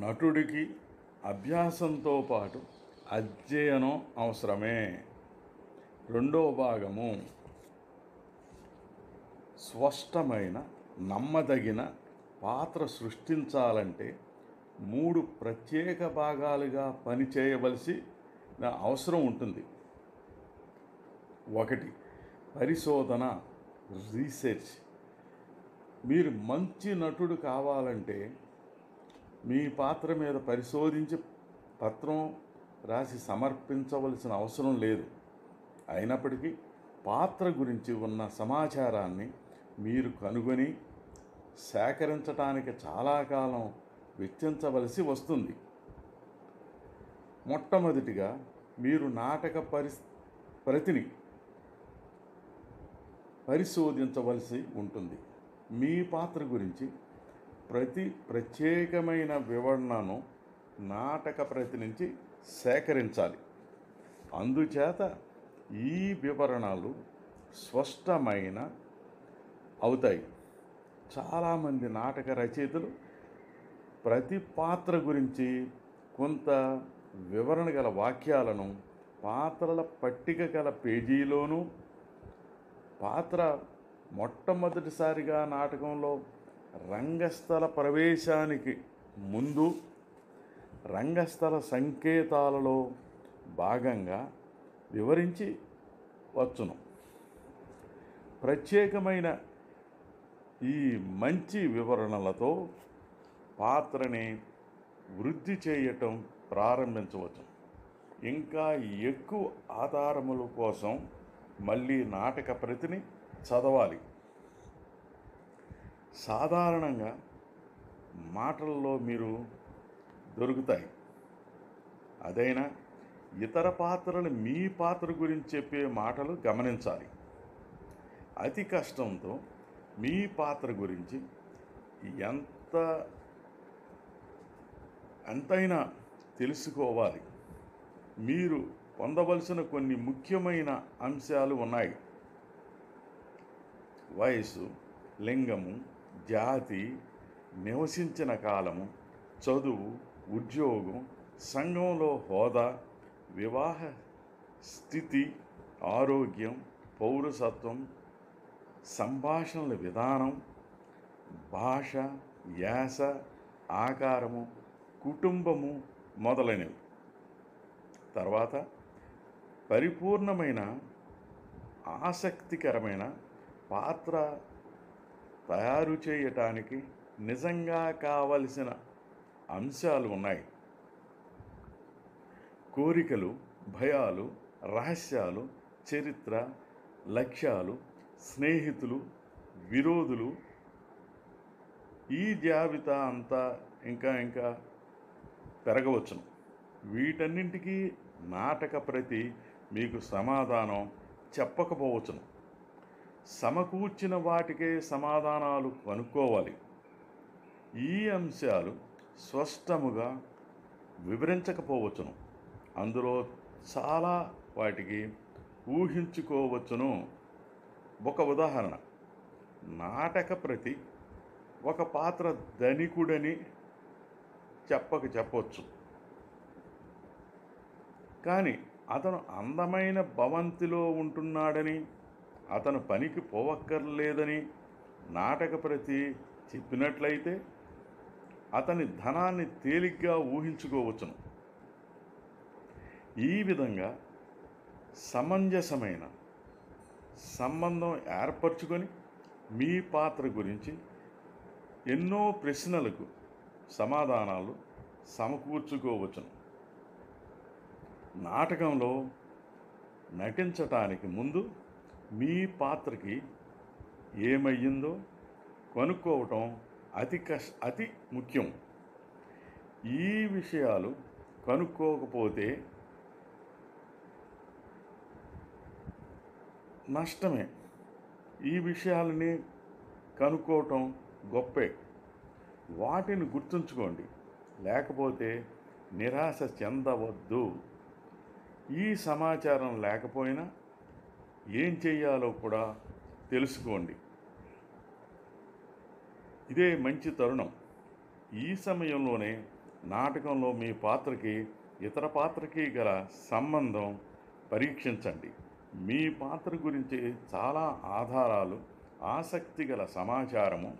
నటుడికి అభ్యాసంతో పాటు అధ్యయనం అవసరమే. రెండో భాగము స్పష్టమైన నమ్మదగిన పాత్ర సృష్టించాలంటే 3 ప్రత్యేక భాగాలుగా పనిచేయవలసిన అవసరం ఉంటుంది. 1. పరిశోధన, రీసెర్చ్. మీరు మంచి నటుడు కావాలంటే మీ పాత్ర మీద పరిశోధించి పత్రం రాసి సమర్పించవలసిన అవసరం లేదు. అయినప్పటికీ పాత్ర గురించి ఉన్న సమాచారాన్ని మీరు కనుగొని సేకరించడానికి చాలా కాలం వెచ్చించవలసి వస్తుంది. మొట్టమొదటిగా మీరు నాటక ప్రతిని పరిశోధించవలసి ఉంటుంది. మీ పాత్ర గురించి ప్రత్యేకమైన వివరణను నాటక ప్రతి నుంచి సేకరించాలి. అందుచేత ఈ వివరణలు స్పష్టమైన అవుతాయి. చాలామంది నాటక రచయితలు ప్రతి పాత్ర గురించి కొంత వివరణ గల వాక్యాలను పాత్రల పట్టిక గల పేజీలోనూ, పాత్ర మొట్టమొదటిసారిగా నాటకంలో రంగస్థల ప్రవేశానికి ముందు రంగస్థల సంకేతాలలో భాగంగా వివరించి వచ్చును. ప్రత్యేకమైన ఈ మంచి వివరణలతో పాత్రని వృద్ధి చేయటం ప్రారంభించవచ్చు. ఇంకా ఎక్కువ ఆధారముల కోసం మళ్ళీ నాటక ప్రతిని చదవాలి. సాధారణంగా మాటల్లో మీరు దొరుకుతాయి. అదైనా ఇతర పాత్రలు మీ పాత్ర గురించి చెప్పే మాటలు గమనించాలి. అతి కష్టంతో మీ పాత్ర గురించి ఎంతైనా తెలుసుకోవాలి. మీరు పొందవలసిన కొన్ని ముఖ్యమైన అంశాలు ఉన్నాయి. వయసు, లింగము, జాతి, నివసించిన కాలము, చదువు, ఉద్యోగం, సంఘంలో హోదా, వివాహ స్థితి, ఆరోగ్యం, పౌరసత్వం, సంభాషణల విధానం, భాష, యాస, ఆకారము, కుటుంబము మొదలైనవి. తర్వాత పరిపూర్ణమైన ఆసక్తికరమైన పాత్ర తయారు చేయటానికి నిజంగా కావలసిన అంశాలు ఉన్నాయి. కోరికలు, భయాలు, రహస్యాలు, చరిత్ర, లక్ష్యాలు, స్నేహితులు, విరోధులు, ఈ జాబితా అంతా ఇంకా పెరగవచ్చును. వీటన్నింటికీ నాటక ప్రతి మీకు సమాధానం చెప్పకపోవచ్చును. సమకూర్చిన వాటికే సమాధానాలు కనుక్కోవాలి. ఈ అంశాలు స్పష్టముగా వివరించకపోవచ్చును. అందులో చాలా వాటికి ఊహించుకోవచ్చును. ఒక ఉదాహరణ, నాటక ప్రతి ఒక పాత్ర ధనికుడని చెప్పవచ్చు, కానీ అతను అందమైన భవంతిలో ఉంటున్నాడని, అతను పనికి పోవక్కర్లేదని నాటక ప్రతి చెప్పినట్లయితే అతని ధనాన్ని తేలిగ్గా ఊహించుకోవచ్చును. ఈ విధంగా సమంజసమైన సంబంధం ఏర్పరచుకొని మీ పాత్ర గురించి ఎన్నో ప్రశ్నలకు సమాధానాలు సమకూర్చుకోవచ్చును. నాటకంలో నటించటానికి ముందు మీ పాత్రకి ఏమయ్యిందో కనుక్కోవటం అతి ముఖ్యం. ఈ విషయాలు కనుక్కోకపోతే నష్టమే. ఈ విషయాలని కనుక్కోవటం గొప్పే. వాటిని గుర్తుంచుకోండి, లేకపోతే నిరాశ చెందవద్దు. ఈ సమాచారం లేకపోయినా ఏం చేయాలో కూడా తెలుసుకోండి. ఇదే మంచి తరుణం. ఈ సమయంలోనే నాటకంలో మీ పాత్రకి ఇతర పాత్రకి గల సంబంధం పరీక్షించండి. మీ పాత్ర గురించి చాలా ఆధారాలు, ఆసక్తి గల సమాచారము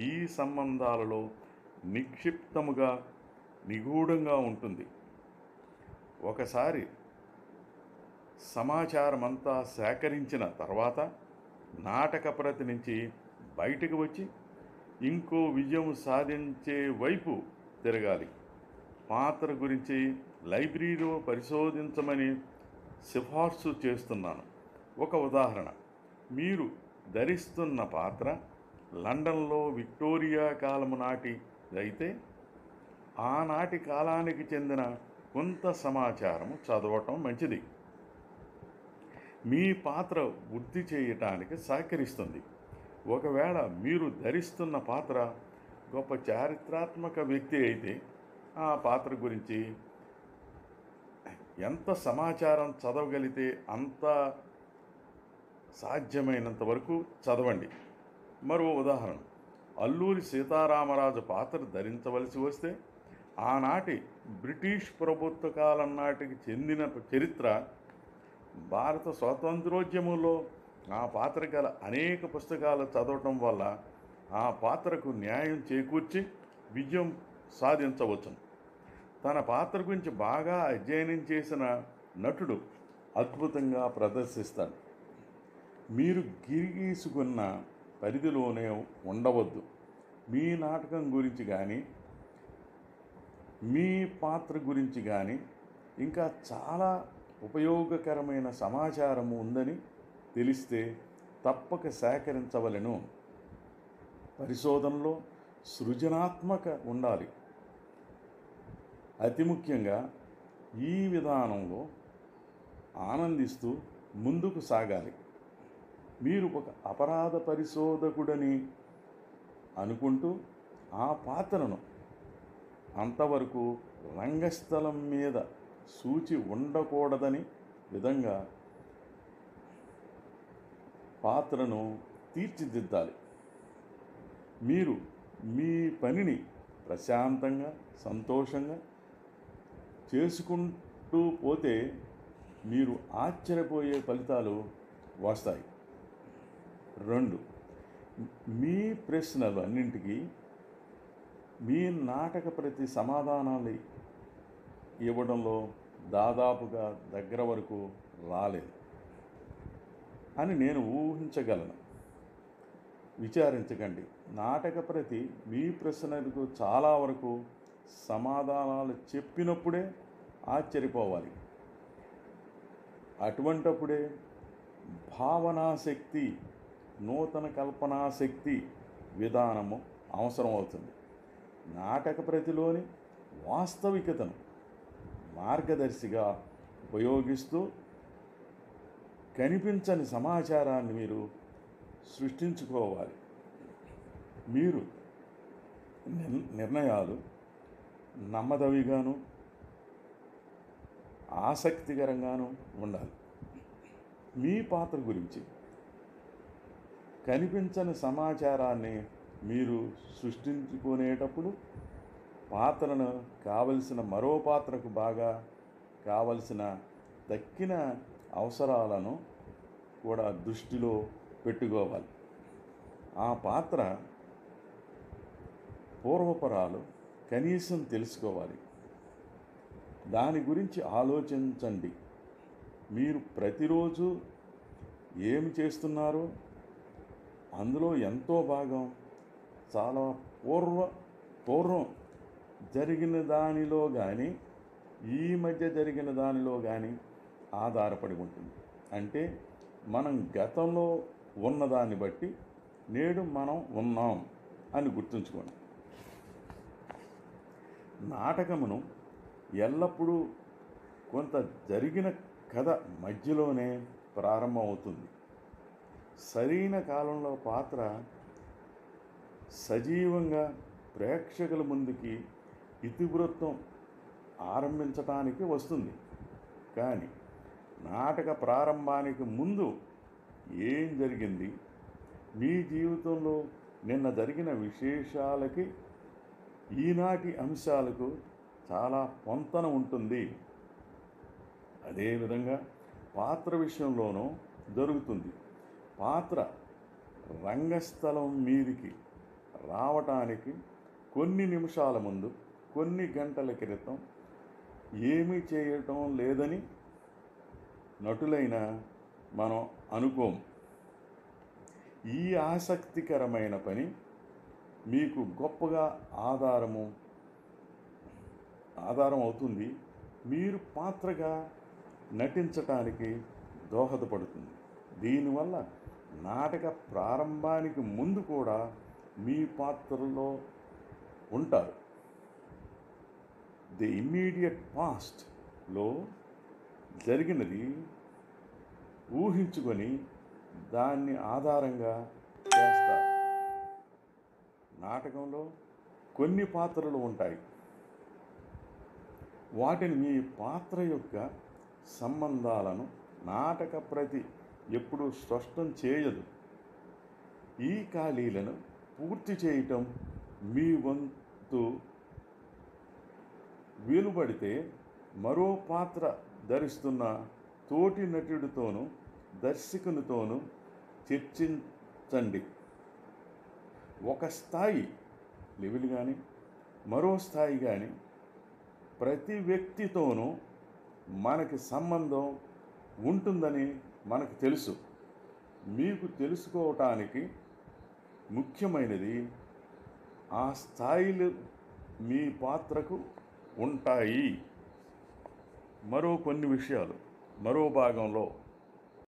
ఈ సంబంధాలలో నిక్షిప్తముగా నిగూఢంగా ఉంటుంది. ఒకసారి సమాచారమంతా సేకరించిన తర్వాత నాటక ప్రతి నుంచి బయటకు వచ్చి ఇంకో విజయం సాధించే వైపు తిరగాలి. పాత్ర గురించి లైబ్రరీలో పరిశోధించమని సిఫార్సు చేస్తున్నాను. ఒక ఉదాహరణ, మీరు ధరిస్తున్న పాత్ర లండన్లో విక్టోరియా కాలము నాటి అయితే ఆనాటి కాలానికి చెందిన కొంత సమాచారం చదవటం మంచిది. మీ పాత్ర వృద్ధి చేయటానికి సహకరిస్తుంది. ఒకవేళ మీరు ధరిస్తున్న పాత్ర గొప్ప చారిత్రాత్మక వ్యక్తి అయితే ఆ పాత్ర గురించి ఎంత సమాచారం చదవగలిగితే అంత సాధ్యమైనంత వరకు చదవండి. మరో ఉదాహరణ, అల్లూరి సీతారామరాజు పాత్ర ధరించవలసి వస్తే ఆనాటి బ్రిటిష్ ప్రభుత్వ కాలం నాటికి చెందిన చరిత్ర, భారత స్వాతంత్రోద్యమంలో ఆ పాత్ర గల అనేక పుస్తకాలు చదవటం వల్ల ఆ పాత్రకు న్యాయం చేకూర్చి విజయం సాధించవచ్చును. తన పాత్ర గురించి బాగా అధ్యయనం చేసిన నటుడు అద్భుతంగా ప్రదర్శిస్తాడు. మీరు గిరిగీసుకున్న పరిధిలోనే ఉండవద్దు. మీ నాటకం గురించి కానీ, మీ పాత్ర గురించి కానీ ఇంకా చాలా ఉపయోగకరమైన సమాచారము ఉందని తెలిస్తే తప్పక సేకరించవలెను. పరిశోధనలో సృజనాత్మక ఉండాలి. అతి ముఖ్యంగా ఈ విధానంలో ఆనందిస్తూ ముందుకు సాగాలి. మీరు ఒక అపరాధ పరిశోధకుడని అనుకుంటూ ఆ పాత్రను అంతవరకు రంగస్థలం మీద సూచి ఉండకూడదని విధంగా పాత్రను తీర్చిదిద్దాలి. మీరు మీ పనిని ప్రశాంతంగా, సంతోషంగా చేసుకుంటూ పోతే మీరు ఆశ్చర్యపోయే ఫలితాలు వస్తాయి. 2, మీ ప్రశ్నలు అన్నింటికీ మీ నాటక ప్రతి సమాధానాలు ఇవ్వడంలో దాదాపుగా దగ్గర వరకు రాలేదు అని నేను ఊహించగలను. విచారించకండి. నాటక ప్రతి మీ ప్రశ్నలకు చాలా వరకు సమాధానాలు చెప్పినప్పుడే ఆశ్చర్యపోవాలి. అటువంటప్పుడే భావనాశక్తి, నూతన కల్పనాశక్తి విధానము అవసరం అవుతుంది. నాటక ప్రతిలోని వాస్తవికతను మార్గదర్శిగా ఉపయోగిస్తూ కనిపించని సమాచారాన్ని మీరు సృష్టించుకోవాలి. మీరు నిర్ణయాలు నమ్మదవిగాను ఆసక్తికరంగాను ఉండాలి. మీ పాత్ర గురించి కనిపించని సమాచారాన్ని మీరు సృష్టించుకునేటప్పుడు పాత్రను కావలసిన మరో పాత్రకు బాగా కావలసిన దక్కిన అవసరాలను కూడా దృష్టిలో పెట్టుకోవాలి. ఆ పాత్ర పూర్వపరాలు కనీసం తెలుసుకోవాలి. దాని గురించి ఆలోచించండి. మీరు ప్రతిరోజు ఏమి చేస్తున్నారో అందులో ఎంతో భాగం చాలా పూర్వం జరిగిన దానిలో కానీ ఈ మధ్య జరిగిన దానిలో కానీ ఆధారపడి ఉంటుంది. అంటే మనం గతంలో ఉన్నదాన్ని బట్టి నేడు మనం ఉన్నాం అని గుర్తుంచుకోండి. నాటకమును ఎల్లప్పుడూ కొంత జరిగిన కథ మధ్యలోనే ప్రారంభమవుతుంది. సరైన కాలంలో పాత్ర సజీవంగా ప్రేక్షకుల ముందుకి ఇతివృత్తం ఆరంభించటానికి వస్తుంది. కానీ నాటక ప్రారంభానికి ముందు ఏం జరిగింది, మీ జీవితంలో నిన్న జరిగిన విశేషాలకి ఈనాటి అంశాలకు చాలా పొంతన ఉంటుంది. అదేవిధంగా పాత్ర విషయంలోనూ జరుగుతుంది. పాత్ర రంగస్థలం మీదికి రావటానికి కొన్ని నిమిషాల ముందు, కొన్ని గంటల క్రితం ఏమీ చేయటం లేదని నటులైన మనం అనుకోము. ఈ ఆసక్తికరమైన పని మీకు గొప్పగా ఆధారం అవుతుంది. మీరు పాత్రగా నటించటానికి దోహదపడుతుంది. దీనివల్ల నాటక ప్రారంభానికి ముందు కూడా మీ పాత్రలో ఉంటారు. ది ఇమ్మీడియట్ పాస్ట్లో జరిగినది ఊహించుకొని దాన్ని ఆధారంగా చేస్తారు. నాటకంలో కొన్ని పాత్రలు ఉంటాయి. వాటిని మీ పాత్ర యొక్క సంబంధాలను నాటక ప్రతి ఎప్పుడూ స్పష్టం చేయదు. ఈ ఖాళీలను పూర్తి చేయటం మీ వంతు వీలుపడితే మరో పాత్ర ధరిస్తున్న తోటి నటుడితోనూ దర్శకునితోనూ చర్చించండి. ఒక స్థాయి లెవెల్ కానీ మరో స్థాయి కానీ ప్రతి వ్యక్తితోనూ మనకి సంబంధం ఉంటుందని మనకు తెలుసు. మీకు తెలుసుకోవటానికి ముఖ్యమైనది ఆ స్థాయిలు మీ పాత్రకు ఉంటాయి. మరో కొన్ని విషయాలు మరో భాగంలో